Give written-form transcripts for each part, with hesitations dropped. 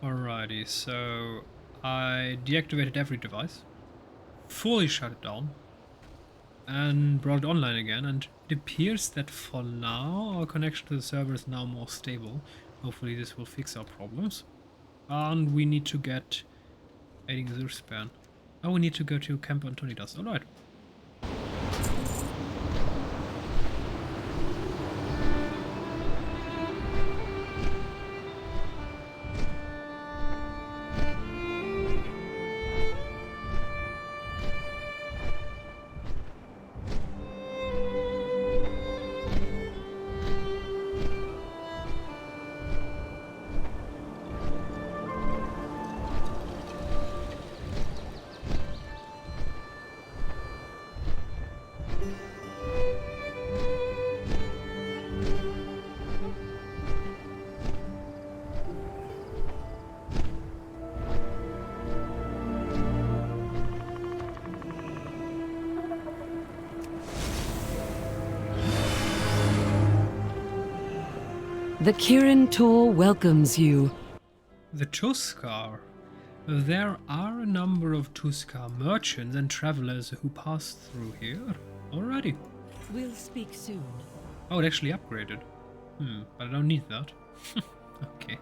Alrighty, so I deactivated every device, fully shut it down, and brought it online again, and it appears that for now our connection to the server is now more stable. Hopefully this will fix our problems. And we need to get aiding Azure span. Oh, we need to go to Camp Antonidas. Alright. The Kirin Tour welcomes you. The Tuskar. There are a number of Tuskar merchants and travelers who pass through here already. We'll speak soon. Oh, it actually upgraded. But I don't need that. Okay.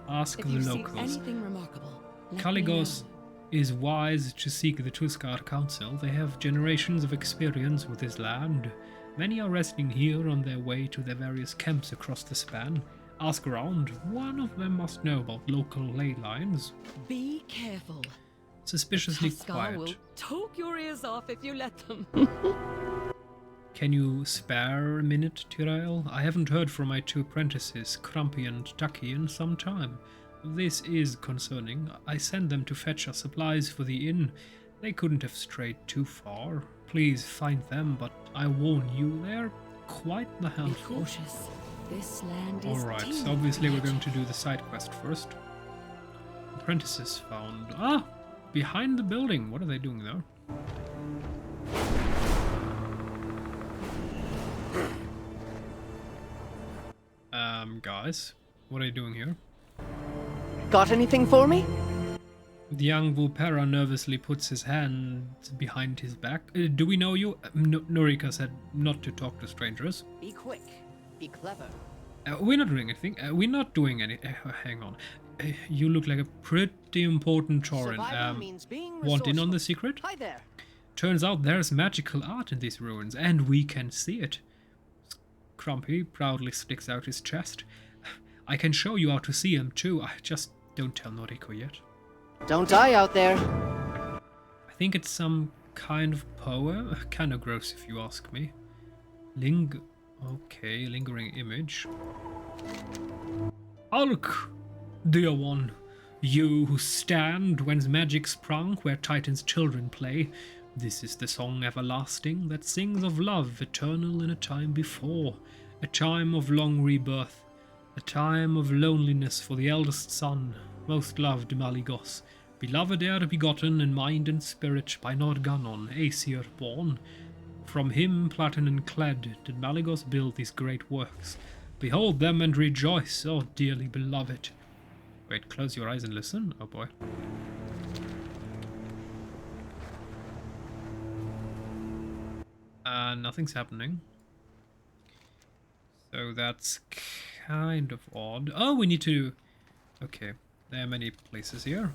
Ask If the you see locals. anything remarkable, let me Caligos know. is wise to seek the Tuskar Council. They have generations of experience with this land. Many are resting here on their way to their various camps across the span. Ask around. One of them must know about local ley lines. Be careful. Suspiciously Tuskar quiet. will talk your ears off if you let them. Can you spare a minute, Tyrael? I haven't heard from my two apprentices, Crumpy and Tucky, in some time. This is concerning. I sent them to fetch us supplies for the inn. They couldn't have strayed too far. Please find them, but I warn you, they're quite the Be handful. cautious. This land is Alright, so teeming obviously we're with going to do the side quest first. Apprentices found. Ah! Behind the building. What are they doing there? Guys, what are you doing here? Got anything for me? The young Vulpera nervously puts his hand behind his back. Do we know you? Norika said not to talk to strangers. Be quick. Be clever. We're not doing anything. We're not doing any. Hang on. You look like a pretty important Tauren. Surviving means being Want in on the resourceful. secret? Hi there. Turns out there's magical art in these ruins, and we can see it. Crumpy proudly sticks out his chest. I can show you how to see him too. I just don't tell Noriko yet. Don't die out there. I think it's some kind of poem. Kind of gross if you ask me. Okay, lingering image. Alk, dear one, you who stand whence magic sprung, where Titan's children play. This is the song everlasting that sings of love eternal in a time before, a time of long rebirth, a time of loneliness for the eldest son, most loved Malygos, beloved ere begotten in mind and spirit by Norganon, Aesir born. From him, platinum clad, did Malygos build these great works. Behold them and rejoice, O dearly beloved. Wait, close your eyes and listen? Oh boy. Nothing's happening. So that's kind of odd. Oh, we need to... Okay, there are many places here.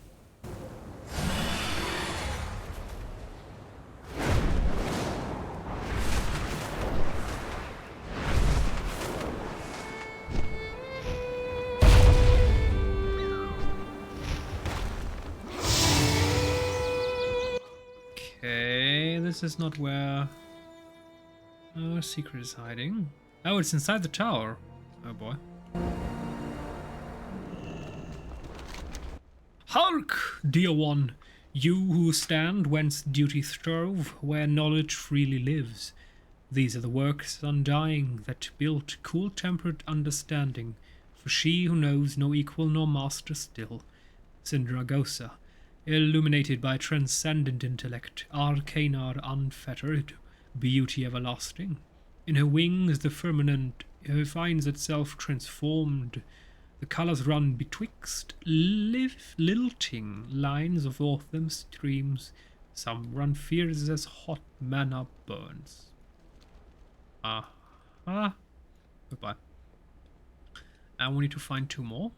Okay, this is not where our secret is hiding. Oh, it's inside the tower. Oh boy. Hark, dear one, you who stand whence duty strove, where knowledge freely lives. These are the works undying that built cool-tempered understanding, for she who knows no equal nor master still. Syndragosa, illuminated by transcendent intellect, arcanar unfettered, beauty everlasting. In her wings the firmament finds itself transformed, The colours run betwixt lilting lines of autumn streams. Some run fierce as hot manna burns. Goodbye. And we need to find 2 more.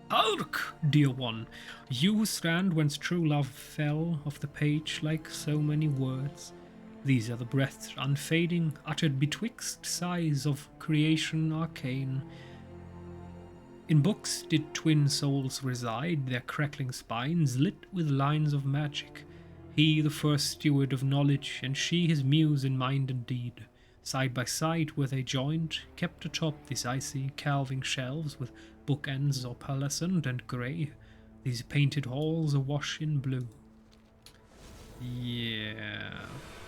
Hark, dear one, you who stand whence true love fell off the page like so many words. These are the breaths unfading, uttered betwixt sighs of creation arcane. In books did twin souls reside, their crackling spines lit with lines of magic. He the first steward of knowledge, and she his muse in mind and deed. Side by side were they joined, kept atop these icy calving shelves with bookends opalescent and grey, these painted halls awash in blue. Yeah.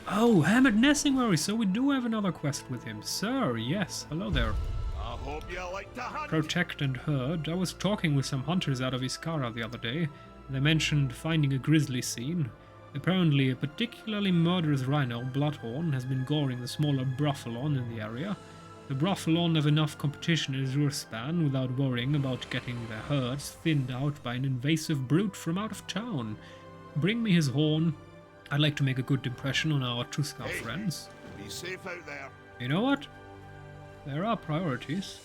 Oh, Hamid Nessingwary, so we do have another quest with him. Sir, yes, hello there. I hope you like to hunt. Protect and herd. I was talking with some hunters out of Iskara the other day. They mentioned finding a grisly scene. Apparently a particularly murderous rhino, Bloodhorn, has been goring the smaller Bruffalon in the area. The Bruffalon have enough competition in Azure span without worrying about getting their herds thinned out by an invasive brute from out of town. Bring me his horn. I'd like to make a good impression on our Tuskar friends. Be safe out there. You know what? There are priorities.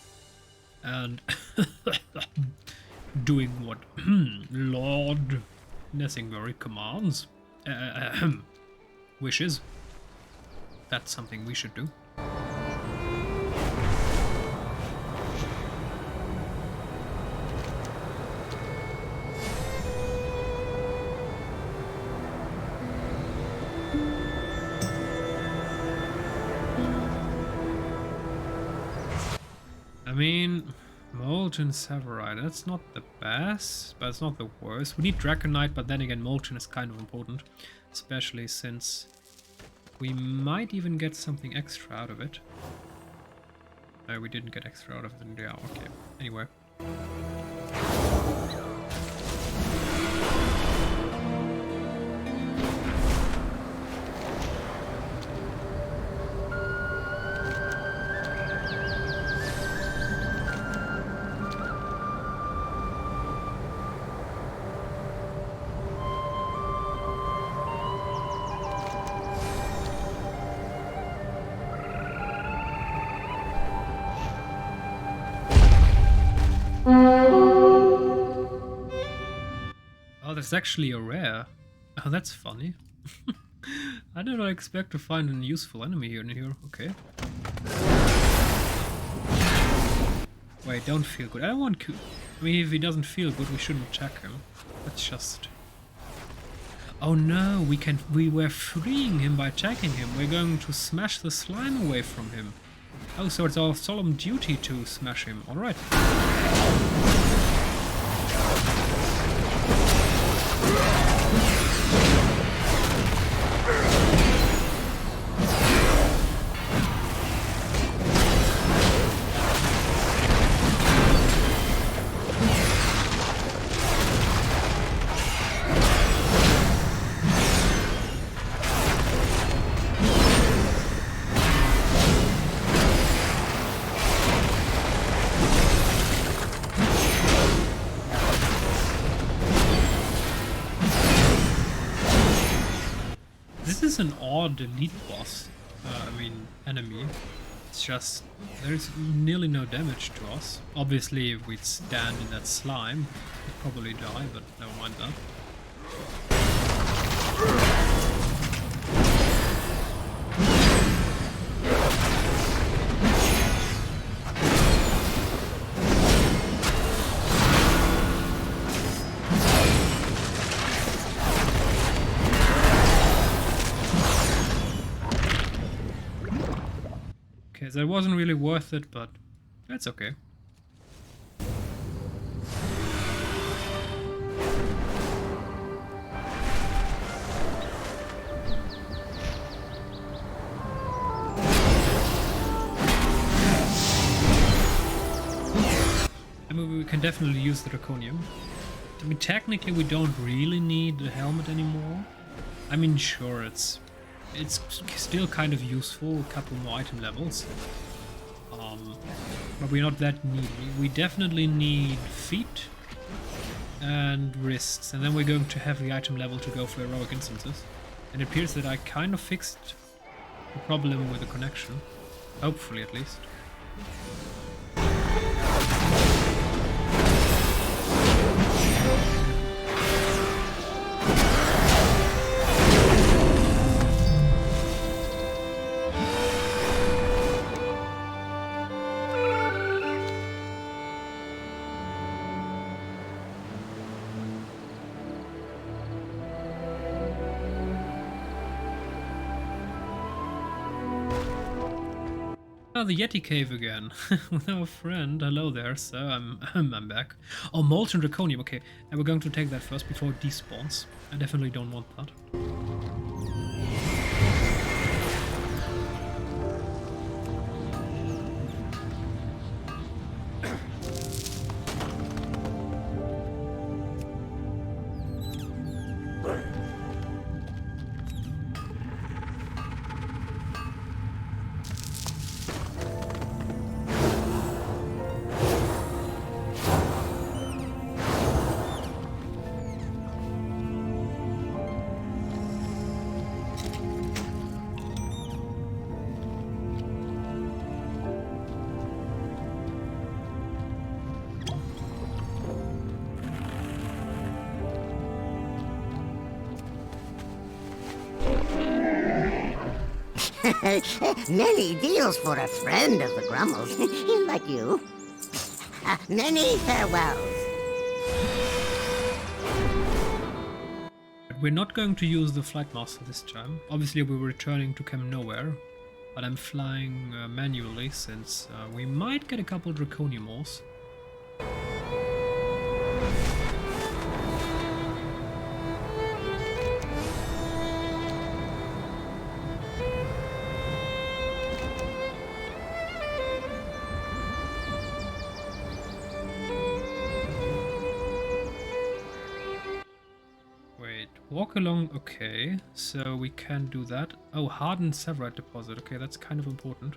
And doing what Lord Nessingwary commands. Wishes. That's something we should do. I mean, Molten Severite, that's not the best, but it's not the worst. We need Draconite, but then again, Molten is kind of important, especially since we might even get something extra out of it. No, we didn't get extra out of it, yeah, okay. Anyway. Oh, there's actually a rare. Oh, that's funny. I did not expect to find a useful enemy in here. Okay. Wait, don't feel good. I don't want to. I mean, if he doesn't feel good, we shouldn't attack him. Let's just. Oh no, we were freeing him by attacking him. We're going to smash the slime away from him. Oh, so it's our solemn duty to smash him. Alright. This is an odd elite boss, enemy. It's just, there's nearly no damage to us. Obviously, if we'd stand in that slime, we'd probably die, but never mind that. That wasn't really worth it, but that's okay. I mean, we can definitely use the Draconium. I mean, technically we don't really need the helmet anymore. I mean, sure, it's it's still kind of useful, a couple more item levels. But we're not that needy. We definitely need feet and wrists, and then we're going to have the item level to go for heroic instances. And it appears that I kind of fixed the problem with the connection. Hopefully, at least. Oh, the Yeti Cave again, with our friend. Hello there, sir. I'm back. Oh, Molten Draconium. Okay, and we're going to take that first before it despawns. I definitely don't want that. Many deals for a friend of the Grummles, like you. Many farewells. We're not going to use the Flight Master this time. Obviously we're returning to Camp Nowhere, but I'm flying manually since we might get a couple Draconium ores. Walk along, okay, so we can do that. Oh, hardened Severite deposit, okay, that's kind of important.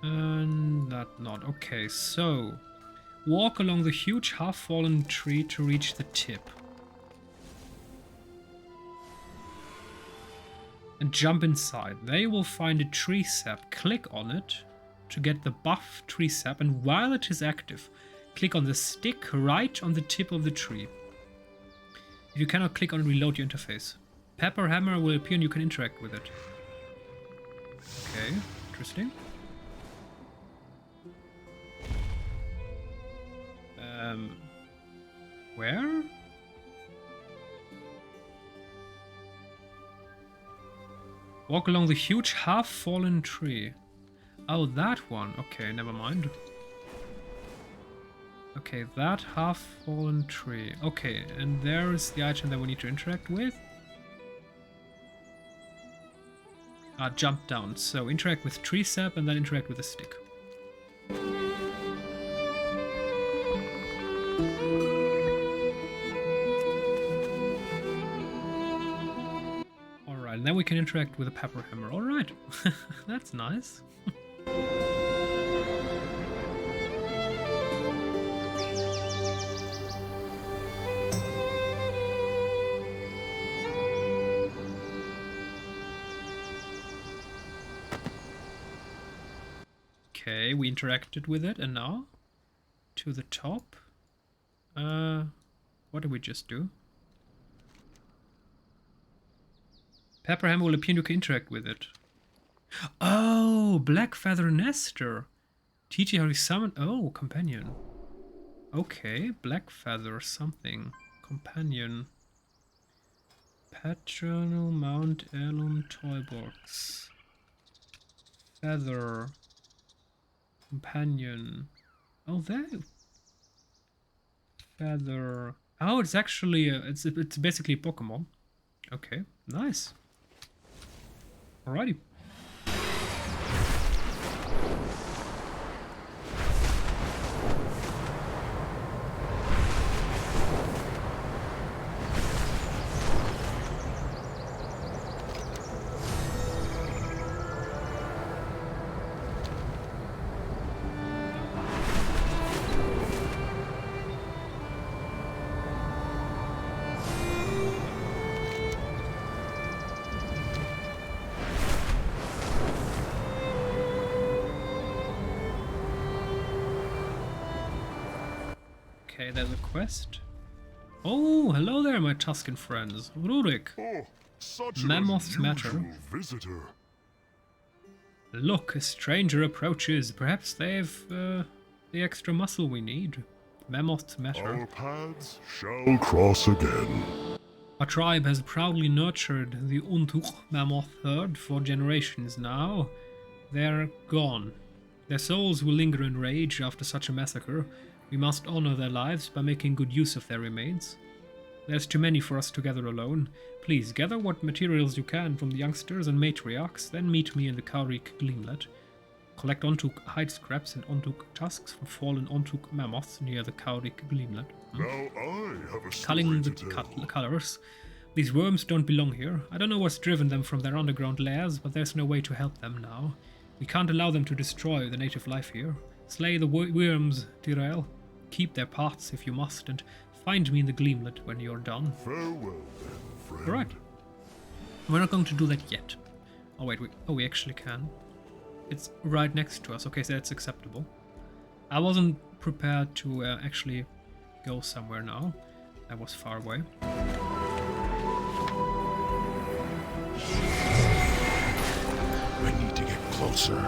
And that not, okay, so walk along the huge half-fallen tree to reach the tip. And jump inside. There you will find a tree sap. Click on it to get the buff tree sap, and while it is active, click on the stick right on the tip of the tree. If you cannot click on it, reload your interface. Pepper Hammer will appear and you can interact with it. Okay, interesting. Where? Walk along the huge half-fallen tree. Oh, that one. Okay, never mind. Okay, that half-fallen tree. Okay, and there is the item that we need to interact with. Jump down. So interact with tree sap and then interact with the stick. Alright, and then we can interact with a pepper hammer. Alright, that's nice. Okay, we interacted with it, and now to the top. What did we just do? Pepper Hammer will appear and you can interact with it. Oh, Black Feather Nester. Teach you how to summon. Oh, companion. Okay, Black Feather something. Companion. Patronal Mount Heirloom Toy Box. Feather. Companion. Oh, there. Feather. Oh, it's actually it's basically a Pokemon. Okay, nice. Alrighty. Okay, there's a quest. Oh, hello there, my Tuscan friends. Rurik. Oh, such Mammoth's an matter. unusual visitor. Look, a stranger approaches. Perhaps they've the extra muscle we need. Mammoth's matter. Our paths shall cross again. Our tribe has proudly nurtured the Untuch mammoth herd for generations now. They're gone. Their souls will linger in rage after such a massacre. We must honor their lives by making good use of their remains. There's too many for us to gather alone. Please, gather what materials you can from the youngsters and matriarchs, then meet me in the Kaurik Gleamlet. Collect Ontuk hide scraps and Ontuk tusks from fallen Ontuk mammoths near the Kaurik Gleamlet. Now I have a story Culling to the tell. colors. These worms don't belong here. I don't know what's driven them from their underground lairs, but there's no way to help them now. We can't allow them to destroy the native life here. Slay the worms, Tyrell. Keep their parts if you must, and find me in the Gleamlet when you're done. Farewell then, friend. Alright. We're not going to do that yet. Oh wait, we actually can. It's right next to us. Okay, so that's acceptable. I wasn't prepared to actually go somewhere now. I was far away. I need to get closer.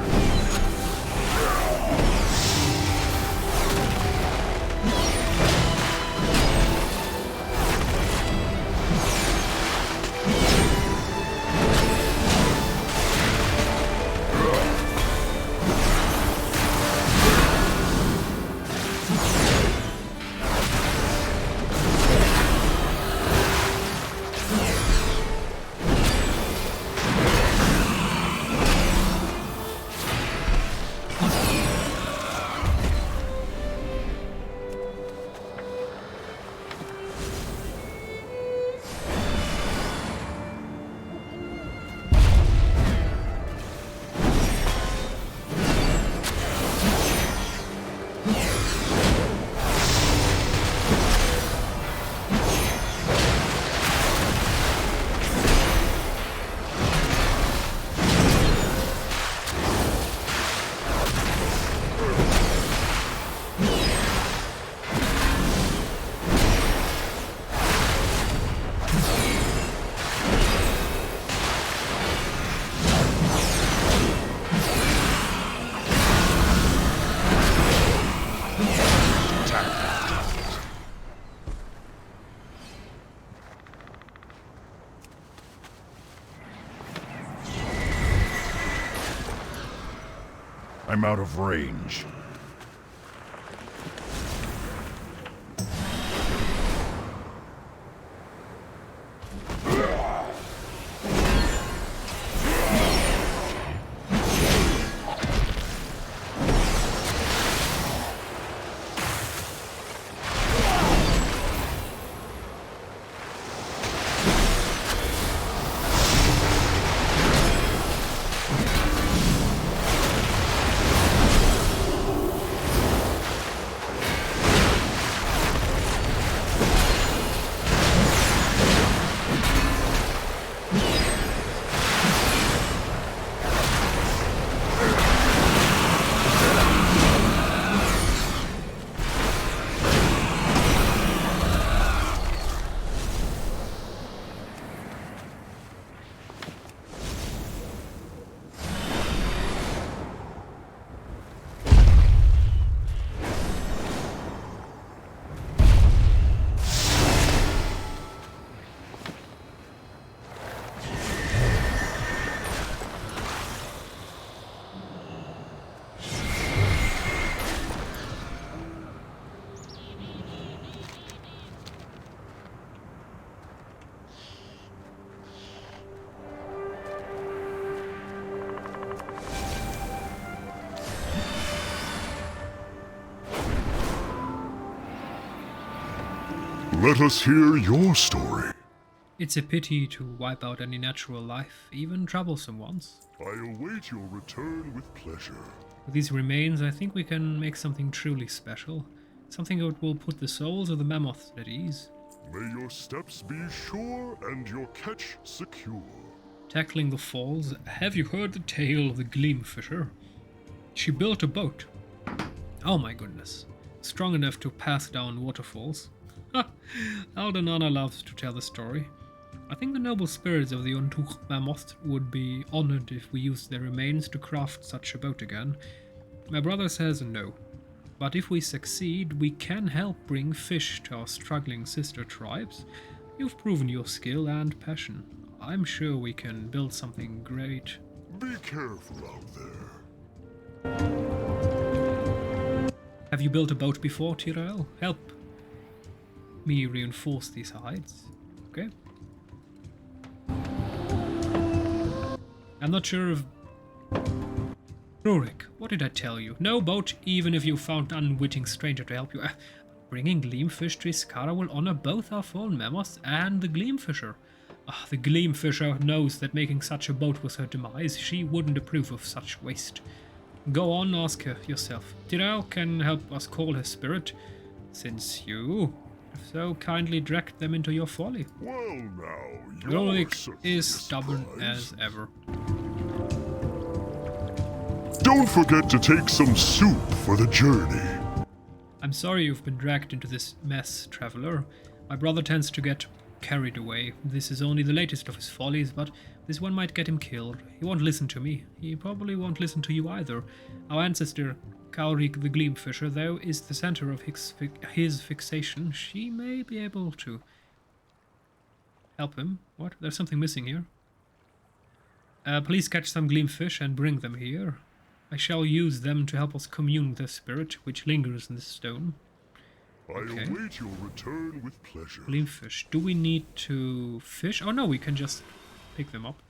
I'm out of range. Let us hear your story. It's a pity to wipe out any natural life, even troublesome ones. I await your return with pleasure. With these remains, I think we can make something truly special. Something that will put the souls of the mammoths at ease. May your steps be sure and your catch secure. Tackling the falls, have you heard the tale of the Gleam Fisher? She built a boat. Oh my goodness. strong enough to pass down waterfalls. Aldenana loves to tell the story. I think the noble spirits of the Untuch Mammoth would be honored if we used their remains to craft such a boat again. My brother says no. But if we succeed, we can help bring fish to our struggling sister tribes. You've proven your skill and passion. I'm sure we can build something great. Be careful out there. Have you built a boat before, Tirael? Help me reinforce these hides. Okay. I'm not sure if... Rurik, what did I tell you? No boat, even if you found an unwitting stranger to help you. Bringing Gleamfish to Iskara will honor both our fallen mammoths and the Gleamfisher. The Gleamfisher knows that making such a boat was her demise. She wouldn't approve of such waste. Go on, ask her yourself. Tirael can help us call her spirit, since you have so kindly dragged them into your folly. Well now, Rurik certainly is stubborn surprised. as ever. Don't forget to take some soup for the journey. I'm sorry you've been dragged into this mess, traveler. My brother tends to get carried away. This is only the latest of his follies, but this one might get him killed. He won't listen to me. He probably won't listen to you either. Our ancestor, Kaulrik the Gleamfisher, though, is the center of his fixation. She may be able to help him. What? There's something missing here. Please catch some Gleamfish and bring them here. I shall use them to help us commune with the spirit which lingers in the stone. I await your return with pleasure. Gleamfish. Do we need to fish? Oh no, we can just pick them up.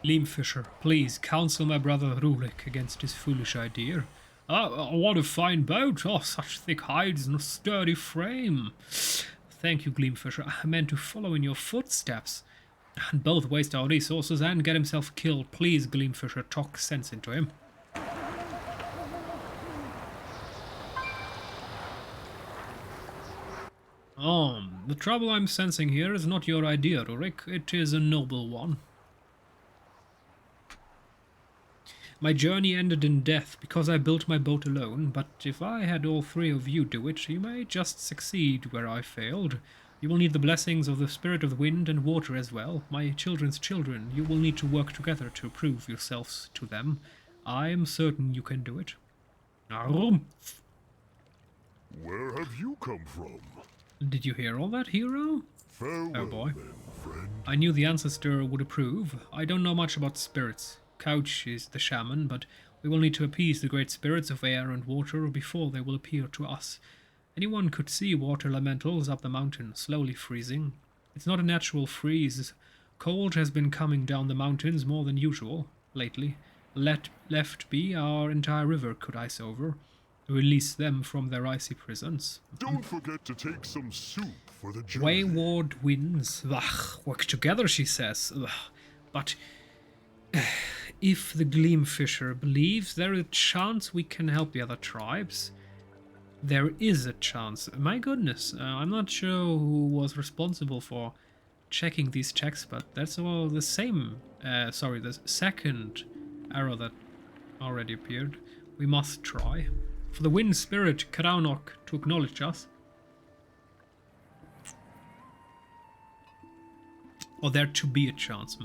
Gleamfisher, please counsel my brother Rurik against his foolish idea. What a fine boat! Oh, such thick hides and a sturdy frame. Thank you, Gleamfisher. I meant to follow in your footsteps. And both waste our resources and get himself killed. Please, Gleamfisher, talk sense into him. The trouble I'm sensing here is not your idea, Rurik. It is a noble one. My journey ended in death because I built my boat alone, but if I had all three of you do it, you may just succeed where I failed. You will need the blessings of the spirit of the wind and water as well. My children's children, you will need to work together to prove yourselves to them. I am certain you can do it. Where have you come from? Did you hear all that, hero? Farewell, Oh boy. then, friend. I knew the ancestor would approve. I don't know much about spirits. Couch is the shaman, but we will need to appease the great spirits of air and water before they will appear to us. Anyone could see water elementals up the mountain, slowly freezing. It's not a natural freeze. Cold has been coming down the mountains more than usual lately. Left be, our entire river could ice over. Release them from their icy prisons. Don't forget to take some soup for the journey. Wayward winds. Ugh, work together, she says. Ugh. But if the Gleamfisher believes there is a chance we can help the other tribes, there is a chance. My goodness, I'm not sure who was responsible for checking these checks, but that's all the same. The second arrow that already appeared. We must try. For the wind spirit Karaunok to acknowledge us. Or there to be a chance.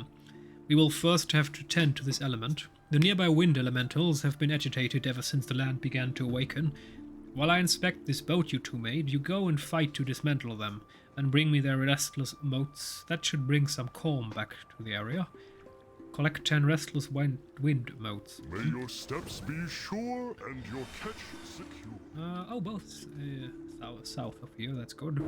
We will first have to tend to this element. The nearby wind elementals have been agitated ever since the land began to awaken. While I inspect this boat you two made, you go and fight to dismantle them, and bring me their restless motes. That should bring some calm back to the area. Collect 10 restless wind motes. May your steps be sure and your catch secure. Both south of here, that's good.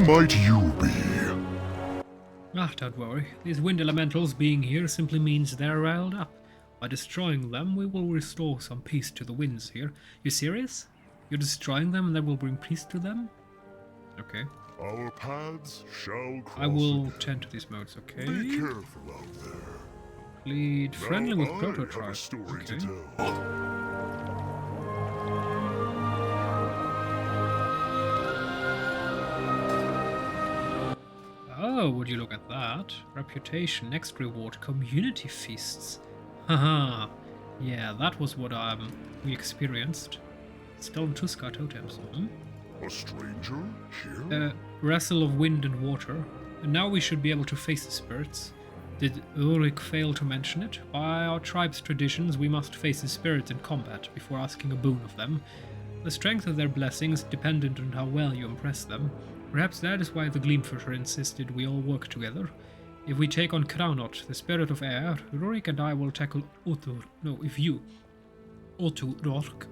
might you be? Ah, don't worry. These wind elementals being here simply means they're riled up. By destroying them, we will restore some peace to the winds here. You serious? You're destroying them and that will bring peace to them? Okay. Our paths shall cross. I will again. tend to these modes, okay? Be careful out there. Lead friendly with Now I prototype. have a story to Okay. tell. Oh, would you look at that? Reputation, next reward, community feasts. Haha. Yeah, that was what we experienced. Stolen Tuskar totems. A stranger here? Wrestle of wind and water. And now we should be able to face the spirits. Did Ulrich fail to mention it? By our tribe's traditions, we must face the spirits in combat before asking a boon of them. The strength of their blessings dependent on how well you impress them. Perhaps that is why the Gleamfisher insisted we all work together. If we take on Kraunot, the spirit of air, Rurik and I will tackle Oturok,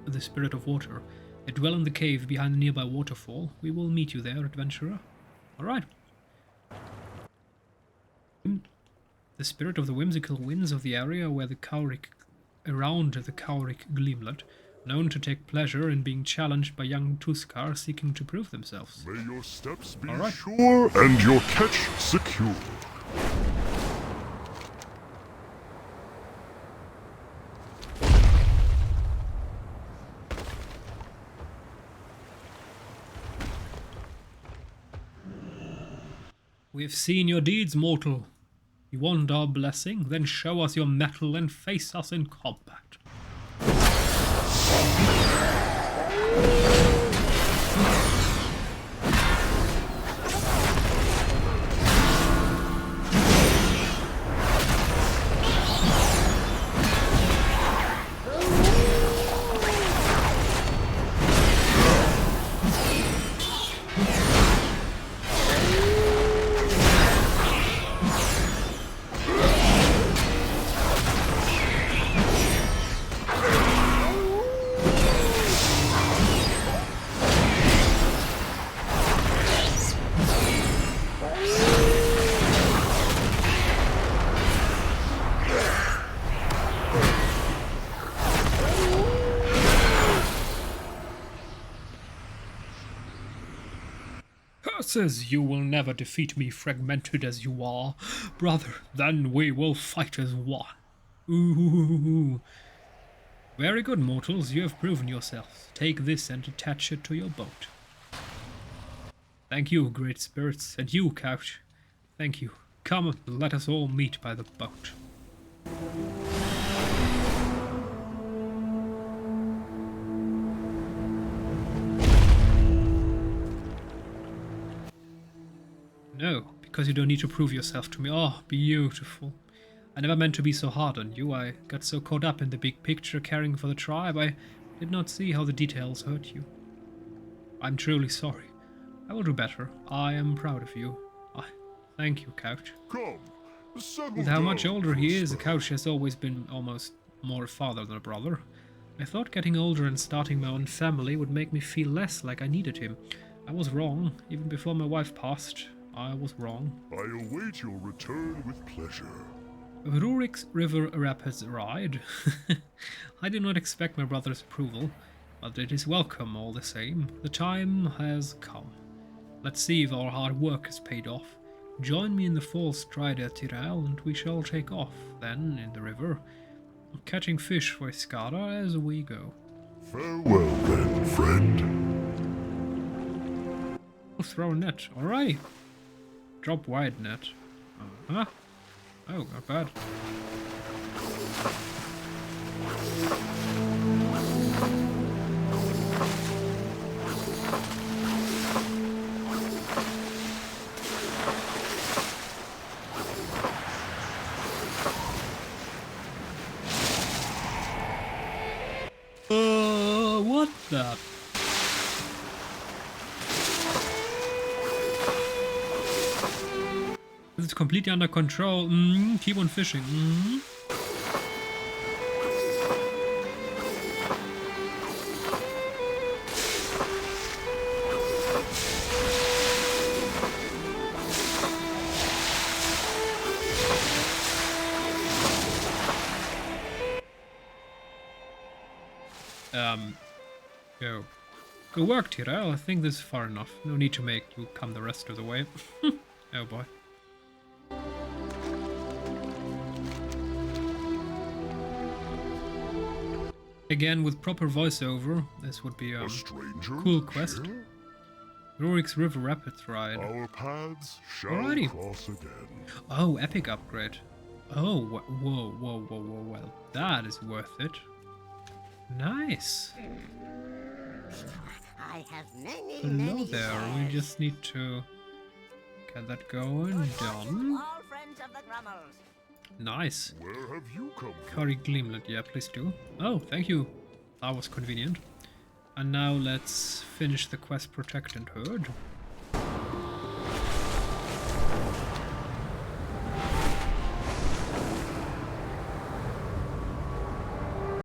the spirit of water. They dwell in the cave behind the nearby waterfall. We will meet you there, adventurer. Alright. The spirit of the whimsical winds of the area where the Kaurik, around the Kaurik Gleamlet, known to take pleasure in being challenged by young Tuskar seeking to prove themselves. May your steps be All right. sure and your catch secure. We have seen your deeds, mortal. You want our blessing? Then show us your mettle and face us in combat. Curses, you will never defeat me, fragmented as you are. Brother, then we will fight as one. Ooh. Very good, mortals, you have proven yourselves. Take this and attach it to your boat. Thank you, great spirits, and you, Couch. Thank you. Come, let us all meet by the boat. No, because you don't need to prove yourself to me. Oh, beautiful. I never meant to be so hard on you. I got so caught up in the big picture caring for the tribe, I did not see how the details hurt you. I'm truly sorry. I will do better. I am proud of you. Thank you, Couch. Come, settle With how much down older for he a is, spell. Couch has always been almost more a father than a brother. I thought getting older and starting my own family would make me feel less like I needed him. I was wrong. Even before my wife passed, I was wrong. I await your return with pleasure. Rurik's River Rapids ride. I did not expect my brother's approval, but it is welcome all the same. The time has come. Let's see if our hard work has paid off. Join me in the fall Strider Tyrell, and we shall take off, then, in the river, catching fish for Iskara as we go. Farewell then, friend. Oh, throw a net. Alrighty. Drop wide net. Uh-huh. Oh, not bad. What the? It's completely under control. Keep on fishing. Yo. Good work, Tira. I think this is far enough. No need to make you come the rest of the way. Oh boy. Again, with proper voiceover, this would be a stranger cool quest. here? Rorik's River Rapids Ride. Our paths shall Alrighty. cross again. Oh, epic upgrade. Oh, whoa. Well, that is worth it. Nice. I have many, Hello many there. We shares. just need to get that going. Good fortune Done. to all friends of the Grummles. Nice. Where have you come from? Curry Gleamlet, yeah, please do. Oh, thank you. That was convenient. And now let's finish the quest Protect and Herd.